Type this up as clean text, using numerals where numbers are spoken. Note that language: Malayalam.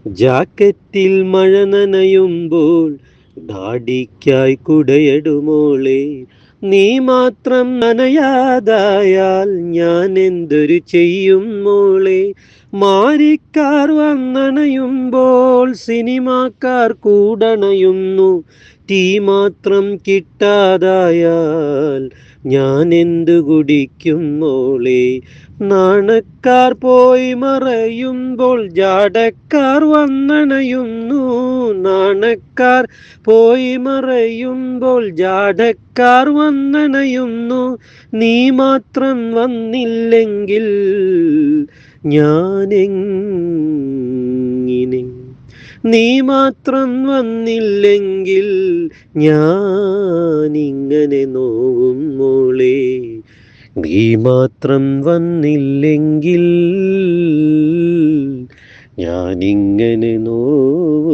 ജാക്കറ്റിൽ മഴ നനയുമ്പോൾ ഡാഡിക്കായി കുടയടുമോളെ. നീ മാത്രം നനയാതായാൽ ഞാൻ എന്തൊരു ചെയ്യും മോളെ. മാരിക്കാർ വന്നണയുമ്പോൾ സിനിമാക്കാർ കൂടണയുന്നു. തീ മാത്രം കിട്ടാതായാൽ ഞാൻ എന്തു കുടിക്കും മോളെ. നാണക്കാർ പോയി മറയുമ്പോൾ ജാടക്കാർ വന്നണയുന്നു. നാണക്കാർ പോയി മറയുമ്പോൾ ജാടക്കാർ വന്നണയുന്നു. നീ മാത്രം വന്നില്ലെങ്കിൽ ഞാനെങ്ങിനെ. നീ മാത്രം വന്നില്ലെങ്കിൽ ഞാനിങ്ങനെ നോവും മോളെ. നീ മാത്രം വന്നില്ലെങ്കിൽ ഞാനിങ്ങനെ നോവും